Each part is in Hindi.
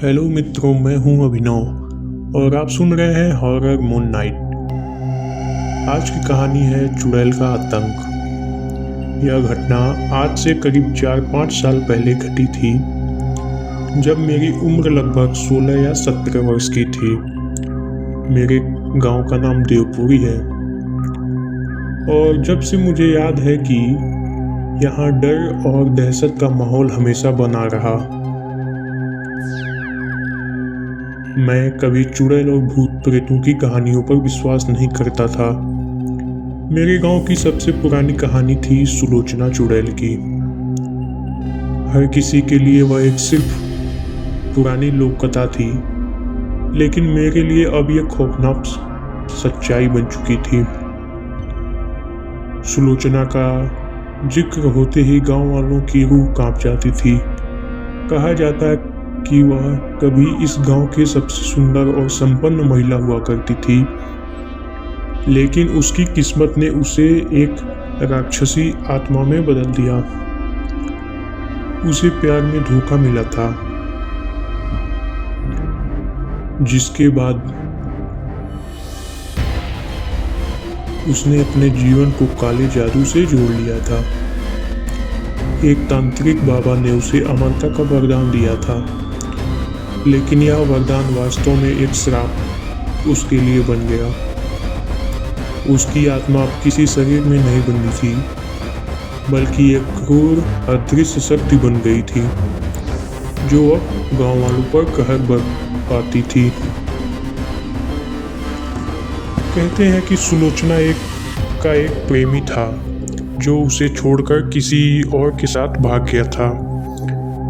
हेलो मित्रों, मैं हूं अभिनव और आप सुन रहे हैं हॉरर मून नाइट। आज की कहानी है चुड़ैल का आतंक। यह घटना आज से करीब 4-5 साल पहले घटी थी, जब मेरी उम्र लगभग 16 या 17 वर्ष की थी। मेरे गांव का नाम देवपुरी है और जब से मुझे याद है कि यहाँ डर और दहशत का माहौल हमेशा बना रहा। मैं कभी चुड़ैल और भूत प्रेतों की कहानियों पर विश्वास नहीं करता था। मेरे गांव की सबसे पुरानी कहानी थी सुलोचना चुड़ैल की। हर किसी के लिए वह एक सिर्फ पुरानी लोक कथा थी, लेकिन मेरे लिए अब यह खौफनाक सच्चाई बन चुकी थी। सुलोचना का जिक्र होते ही गांव वालों की रूह कांप जाती थी। कहा जाता है कि वह कभी इस गांव की सबसे सुंदर और संपन्न महिला हुआ करती थी, लेकिन उसकी किस्मत ने उसे एक राक्षसी आत्मा में बदल दिया। उसे प्यार में धोखा मिला था, जिसके बाद उसने अपने जीवन को काले जादू से जोड़ लिया था। एक तांत्रिक बाबा ने उसे अमरता का वरदान दिया था, लेकिन यह वरदान वास्तव में एक श्राप उसके लिए बन गया। उसकी आत्मा अब किसी शरीर में नहीं बंधी थी, बल्कि एक क्रूर अदृश्य शक्ति बन गई थी, जो अब गांव वालों पर कहर बरपाती थी। कहते हैं कि सुलोचना का एक प्रेमी था, जो उसे छोड़कर किसी और के साथ भाग गया था।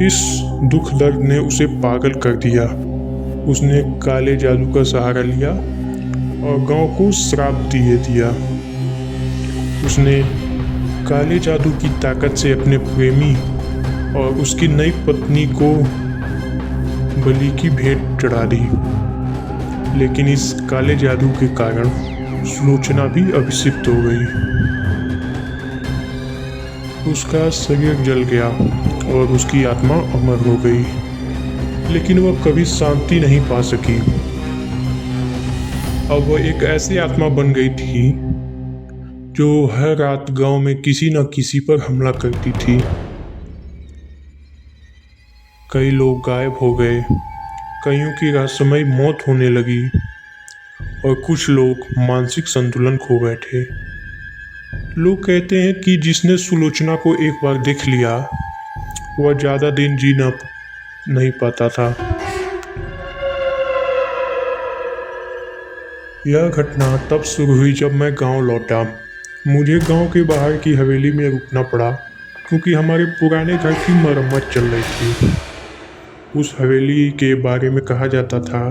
इस दुख दर्द ने उसे पागल कर दिया। उसने काले जादू का सहारा लिया और गांव को श्राप दिया। उसने काले जादू की ताकत से अपने प्रेमी और उसकी नई पत्नी को बलि की भेंट चढ़ा दी, लेकिन इस काले जादू के कारण सुलोचना भी अभिषिक्त हो गई। उसका शरीर जल गया और उसकी आत्मा अमर हो गई, लेकिन वह कभी शांति नहीं पा सकी। अब वह एक ऐसी आत्मा बन गई थी जो हर रात गांव में किसी न किसी पर हमला करती थी। कई लोग गायब हो गए, कईयों की रहस्यमयी मौत होने लगी और कुछ लोग मानसिक संतुलन खो बैठे। लोग कहते हैं कि जिसने सुलोचना को एक बार देख लिया, वह ज्यादा दिन जीना नहीं पाता था। यह घटना तब शुरू हुई जब मैं गांव लौटा। मुझे गांव के बाहर की हवेली में रुकना पड़ा, क्योंकि हमारे पुराने घर की मरम्मत चल रही थी। उस हवेली के बारे में कहा जाता था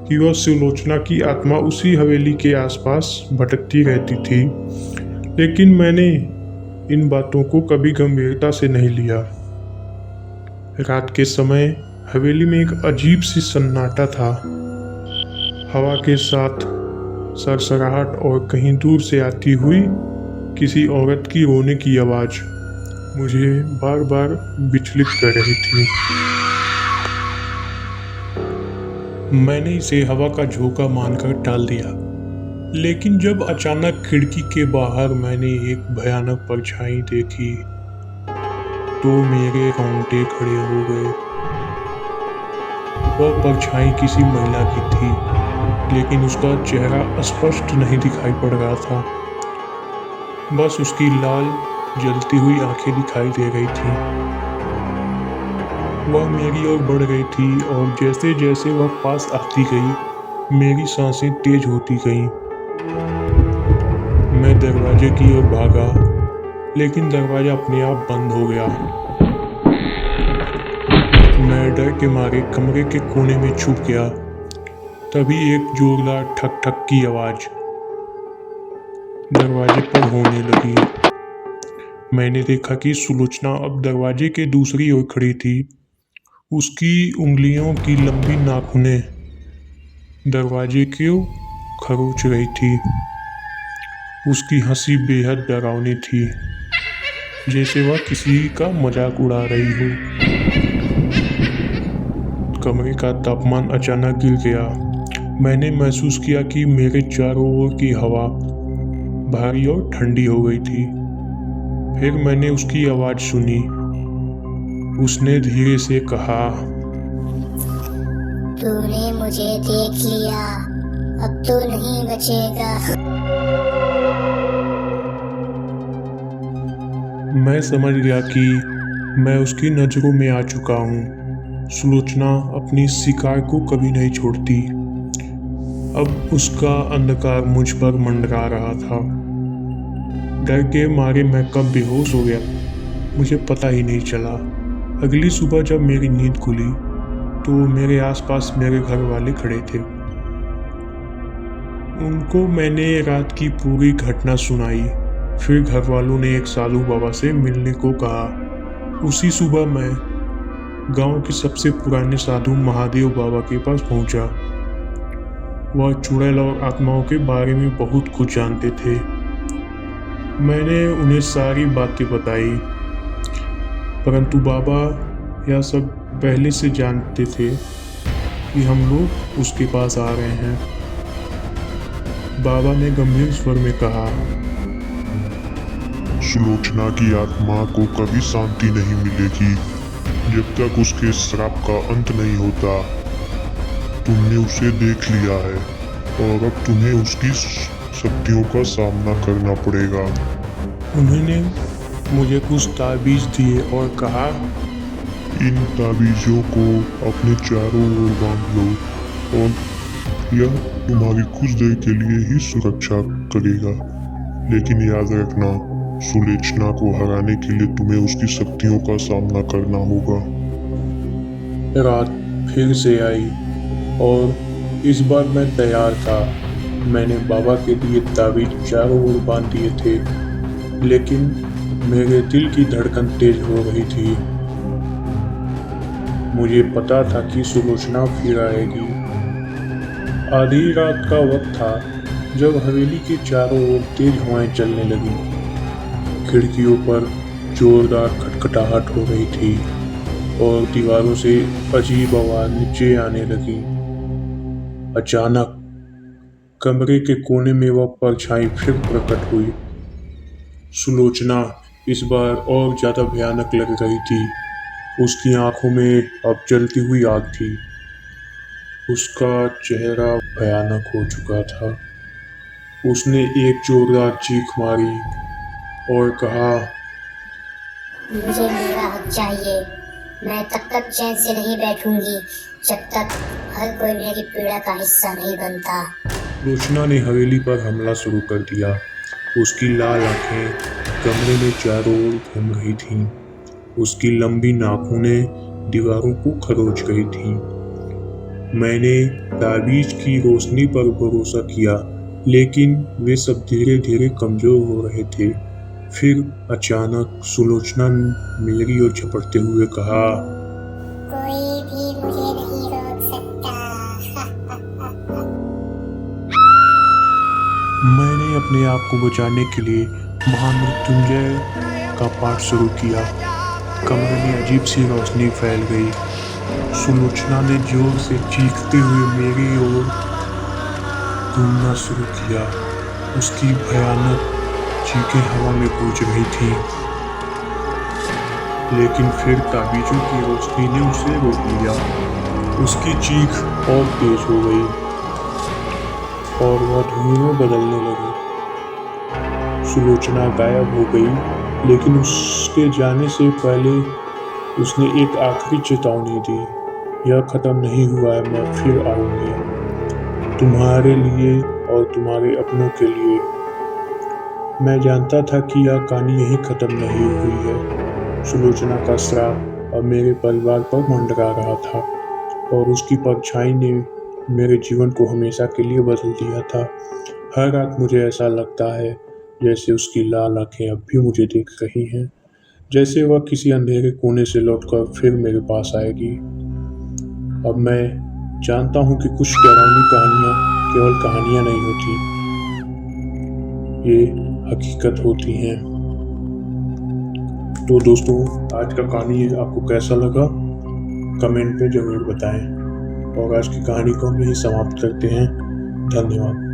कि वह सुलोचना की आत्मा उसी हवेली के आसपास भटकती रहती थी, लेकिन मैंने इन बातों को कभी गंभीरता से नहीं लिया। रात के समय हवेली में एक अजीब सी सन्नाटा था। हवा के साथ सरसराहट और कहीं दूर से आती हुई किसी औरत की रोने की आवाज मुझे बार बार विचलित कर रही थी। मैंने इसे हवा का झोंका मानकर टाल दिया, लेकिन जब अचानक खिड़की के बाहर मैंने एक भयानक परछाई देखी, तो मेरे रोंगटे खड़े हो गए। वह परछाई किसी महिला की थी, लेकिन उसका चेहरा स्पष्ट नहीं दिखाई पड़ रहा था। बस उसकी लाल जलती हुई आंखें दिखाई दे रही थी। वह मेरी ओर बढ़ गई थी और जैसे जैसे वह पास आती गई, मेरी सांसें तेज होती गईं। मैं दरवाजे की ओर भागा, लेकिन दरवाजा अपने आप बंद हो गया। मैं डर के मारे कमरे के कोने में छुप गया। तभी एक जोरदार ठक ठक की आवाज दरवाजे पर होने लगी। मैंने देखा कि सुलोचना अब दरवाजे के दूसरी ओर खड़ी थी। उसकी उंगलियों की लंबी नाखूनें दरवाजे को खरोच रही थी। उसकी हंसी बेहद डरावनी थी, जैसे वह किसी का मजाक उड़ा रही हो। कमरे का तापमान अचानक गिर गया। मैंने महसूस किया कि मेरे चारों ओर की हवा भारी और ठंडी हो गई थी। फिर मैंने उसकी आवाज़ सुनी। उसने धीरे से कहा, तूने मुझे देख लिया, अब तो नहीं बचेगा। मैं समझ गया कि मैं उसकी नज़रों में आ चुका हूँ। सुलोचना अपनी शिकार को कभी नहीं छोड़ती। अब उसका अंधकार मुझ पर मंडरा रहा था। डर के मारे मैं कब बेहोश हो गया मुझे पता ही नहीं चला। अगली सुबह जब मेरी नींद खुली तो मेरे आसपास मेरे घर वाले खड़े थे। उनको मैंने रात की पूरी घटना सुनाई। फिर घर वालों ने एक साधु बाबा से मिलने को कहा। उसी सुबह मैं गांव के सबसे पुराने साधु महादेव बाबा के पास पहुंचा। वह चुड़ैल और आत्माओं के बारे में बहुत कुछ जानते थे। मैंने उन्हें सारी बातें बताई, परंतु बाबा यह सब पहले से जानते थे कि हम लोग उसके पास आ रहे हैं। बाबा ने गंभीर स्वर में कहा, सुलोचना की आत्मा को कभी शांति नहीं मिलेगी जब तक उसके श्राप का अंत नहीं होता। तुमने उसे देख लिया है और अब तुम्हें उसकी शक्तियों का सामना करना पड़ेगा। उन्होंने मुझे कुछ ताबीज दिए और कहा, इन ताबीजों को अपने चारों ओर बांध लो और यह तुम्हारी कुछ देर के लिए ही सुरक्षा करेगा। लेकिन याद रखना, सुलोचना को हराने के लिए तुम्हें उसकी शक्तियों का सामना करना होगा। रात फिर से आई और इस बार मैं तैयार था। मैंने बाबा के लिए ताबीज चारों ओर बांध दिए थे, लेकिन मेरे दिल की धड़कन तेज हो रही थी। मुझे पता था कि सुलोचना फिर आएगी। आधी रात का वक्त था जब हवेली के चारों ओर तेज हवाएं चलने लगी। खिड़कियों पर जोरदार खटखटाहट हो रही थी और दीवारों से अजीब आवाज नीचे आने लगी। अचानक कमरे के कोने में वह परछाई फिर प्रकट हुई। सुलोचना इस बार और ज्यादा भयानक लग रही थी। उसकी आंखों में अब जलती हुई आग थी। उसका चेहरा भयानक हो चुका था। उसने एक जोरदार चीख मारी और कहा, मुझे मेरा हक चाहिए। मैं तब तक चैन से नहीं बैठूंगी जब तक हर कोई मेरी पीड़ा का हिस्सा नहीं बनता। सुलोचना ने हवेली पर हमला शुरू कर दिया। उसकी लाल आंखें कमरे में चारों ओर घूम रही थीं। उसकी लंबी नाखूनें दीवारों को खरोच गई थीं। मैंने ताबीज की रोशनी पर भरोसा किया, लेकिन वे सब धीरे धीरे कमजोर हो रहे थे। फिर अचानक सुलोचना ने मेरी ओर झपटते हुए कहा, कोई भी मुझे नहीं रोक सकता। मैंने अपने आप को बचाने के लिए महामृत्युंजय का पाठ शुरू किया। कमरे में अजीब सी रोशनी फैल गई। सुलोचना ने जोर से चीखते हुए मेरी ओर घूमना शुरू किया। उसकी भयानक चीखें हवा में गूंज रही थी, लेकिन फिर ताबीजों की रोशनी ने उसे रोक लिया। उसकी चीख और तेज हो गई और वह धुएं में बदलने लगी। सुलोचना गायब हो गई, लेकिन उसके जाने से पहले उसने एक आखिरी चेतावनी दी, यह खत्म नहीं हुआ है, मैं फिर आऊंगी तुम्हारे लिए और तुम्हारे अपनों के लिए। मैं जानता था कि यह कहानी यहीं खत्म नहीं हुई है। सुलोचना का श्राप अब मेरे परिवार पर मंडरा रहा था और उसकी परछाई ने मेरे जीवन को हमेशा के लिए बदल दिया था। हर रात मुझे ऐसा लगता है जैसे उसकी लाल आंखें अब भी मुझे देख रही हैं, जैसे वह किसी अंधेरे कोने से लौटकर फिर मेरे पास आएगी। अब मैं जानता हूँ कि कुछ डरावनी कहानियाँ केवल कहानियाँ नहीं होती, ये हकीकत होती हैं। तो दोस्तों, आज का कहानी आपको कैसा लगा कमेंट पे जरूर बताएं। और आज की कहानी को हम यही समाप्त करते हैं। धन्यवाद।